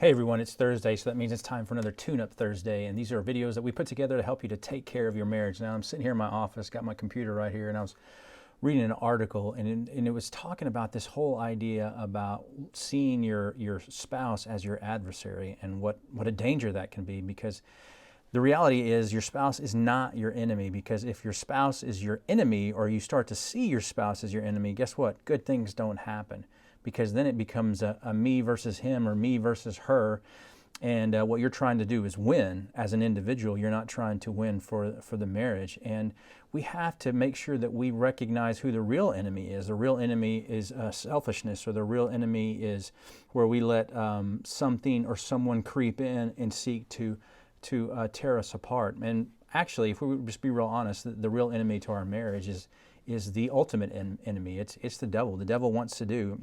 Hey everyone, it's Thursday, so that means it's time for another Tune-Up Thursday, and these are videos that we put together to help you to take care of your marriage. Now, I'm sitting here in my office, got my computer right here, and I was reading an article, and it was talking about this whole idea about seeing your spouse as your adversary and what a danger that can be, because the reality is your spouse is not your enemy, because if your spouse is your enemy or you start to see your spouse as your enemy, guess what? Good things don't happen, because then it becomes a me versus him or me versus her. And what you're trying to do is win as an individual. You're not trying to win for the marriage. And we have to make sure that we recognize who the real enemy is. The real enemy is selfishness, or the real enemy is where we let something or someone creep in and seek to tear us apart. And actually, if we would just be real honest, the real enemy to our marriage is the ultimate enemy. It's the devil. The devil wants to do,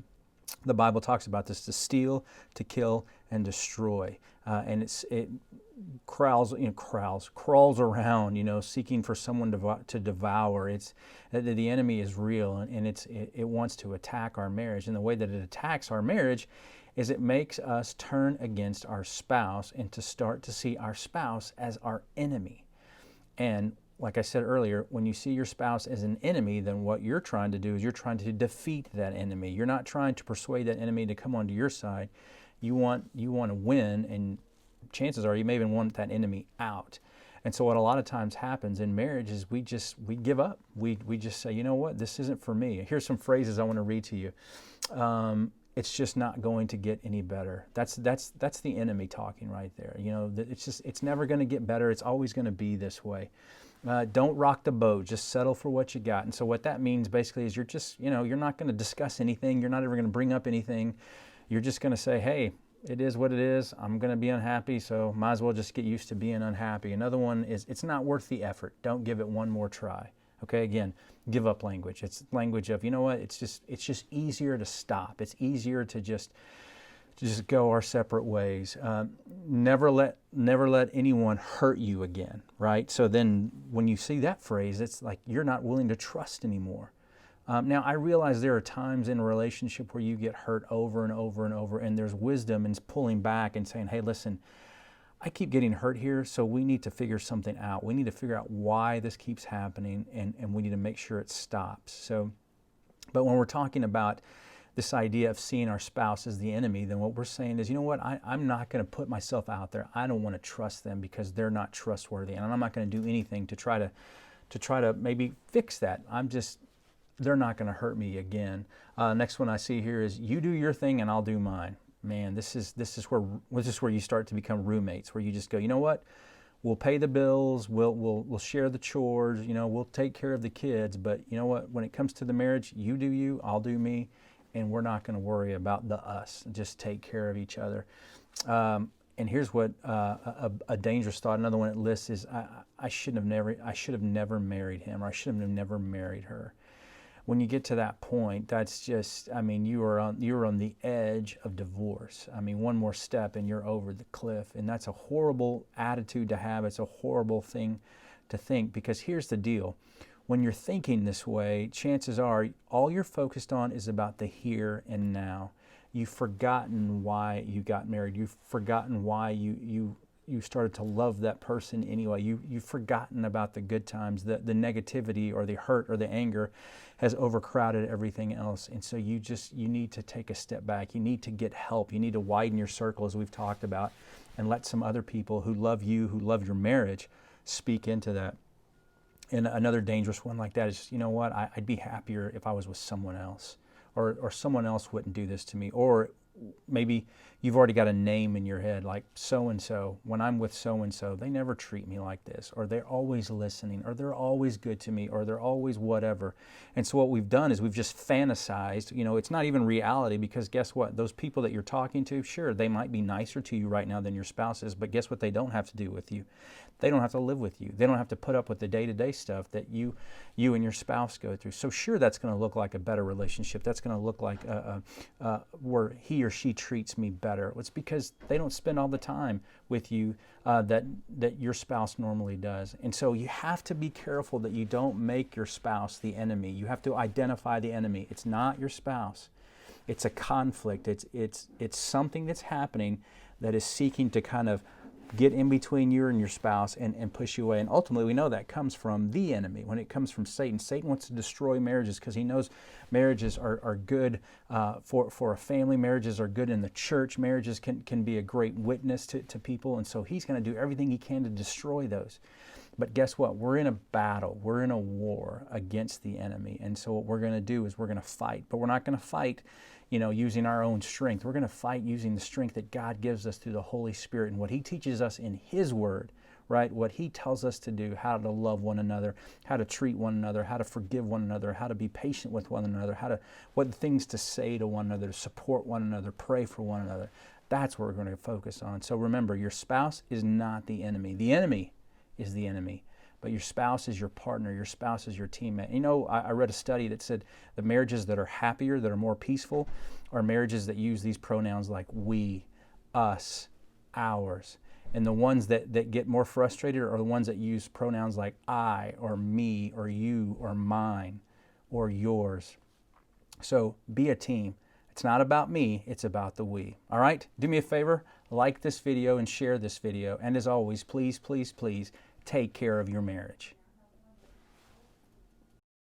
the Bible talks about this, to steal, to kill, and destroy. And it crawls around, seeking for someone to devour. It's the enemy is real, and it wants to attack our marriage. And the way that it attacks our marriage is it makes us turn against our spouse and to start to see our spouse as our enemy. And like I said earlier, when you see your spouse as an enemy, then what you're trying to do is you're trying to defeat that enemy. You're not trying to persuade that enemy to come onto your side. You want to win, and chances are you may even want that enemy out. And so what a lot of times happens in marriage is we give up. We just say, you know what, this isn't for me. Here's some phrases I want to read to you. It's just not going to get any better. That's the enemy talking right there. It's never going to get better. It's always going to be this way. Don't rock the boat. Just settle for what you got. And so what that means basically is you're just, you're not going to discuss anything. You're not ever going to bring up anything. You're just going to say, hey, it is what it is. I'm going to be unhappy, so might as well just get used to being unhappy. Another one is, it's not worth the effort. Don't give it one more try. Okay, again, give up language. It's language of, you know what, it's just easier to stop. It's easier to just go our separate ways. Never let anyone hurt you again, right? So then when you see that phrase, it's like you're not willing to trust anymore. Now, I realize there are times in a relationship where you get hurt over and over and over, and there's wisdom in pulling back and saying, hey, listen, I keep getting hurt here, so we need to figure something out. We need to figure out why this keeps happening, and we need to make sure it stops. So, but when we're talking about this idea of seeing our spouse as the enemy, then what we're saying is, you know what, I'm not going to put myself out there. I don't want to trust them because they're not trustworthy, and I'm not going to do anything to try to maybe fix that. They're not going to hurt me again. Next one I see here is, you do your thing and I'll do mine. Man, this is where you start to become roommates, where you just go, you know what, we'll pay the bills, we'll share the chores, we'll take care of the kids, but you know what, when it comes to the marriage, you do you, I'll do me, and we're not going to worry about the us. Just take care of each other. And here's what a dangerous thought. Another one it lists is, I should have never married him, or I should have never married her. When you get to that point, that's just, you are on the edge of divorce. One more step and you're over the cliff. And that's a horrible attitude to have. It's a horrible thing to think, because here's the deal. When you're thinking this way, chances are all you're focused on is about the here and now. You've forgotten why you got married. You've forgotten why you started to love that person anyway. You've forgotten about the good times. The negativity or the hurt or the anger has overcrowded everything else. And so you need to take a step back. You need to get help. You need to widen your circle, as we've talked about, and let some other people who love you, who love your marriage, speak into that. And another dangerous one like that is, you know what, I'd be happier if I was with someone else, or someone else wouldn't do this to me. Or maybe you've already got a name in your head, like so-and-so. When I'm with so-and-so, they never treat me like this, or they're always listening, or they're always good to me, or they're always whatever. And so what we've done is we've just fantasized. It's not even reality, because guess what? Those people that you're talking to, sure, they might be nicer to you right now than your spouse is, but guess what they don't have to do with you? They don't have to live with you. They don't have to put up with the day-to-day stuff that you and your spouse go through. So sure, that's going to look like a better relationship. That's going to look like where he or she treats me better. It's because they don't spend all the time with you that your spouse normally does. And so you have to be careful that you don't make your spouse the enemy. You have to identify the enemy. It's not your spouse. It's a conflict. It's something that's happening that is seeking to kind of get in between you and your spouse and push you away. And ultimately, we know that comes from the enemy. When it comes from Satan, Satan wants to destroy marriages because he knows marriages are good for a family. Marriages are good in the church. Marriages can be a great witness to people. And so he's going to do everything he can to destroy those. But guess what? We're in a battle. We're in a war against the enemy. And so what we're going to do is we're going to fight. But we're not going to fight, using our own strength. We're going to fight using the strength that God gives us through the Holy Spirit and what He teaches us in His Word, right? What He tells us to do, how to love one another, how to treat one another, how to forgive one another, how to be patient with one another, what things to say to one another, to support one another, pray for one another. That's what we're going to focus on. So remember, your spouse is not the enemy. The enemy is the enemy. But your spouse is your partner. Your spouse is your teammate. I read a study that said the marriages that are happier, that are more peaceful, are marriages that use these pronouns like we, us, ours. And the ones that get more frustrated are the ones that use pronouns like I or me or you or mine or yours. So be a team. It's not about me, it's about the we. All right? Do me a favor, like this video and share this video. And as always, please, please, please take care of your marriage.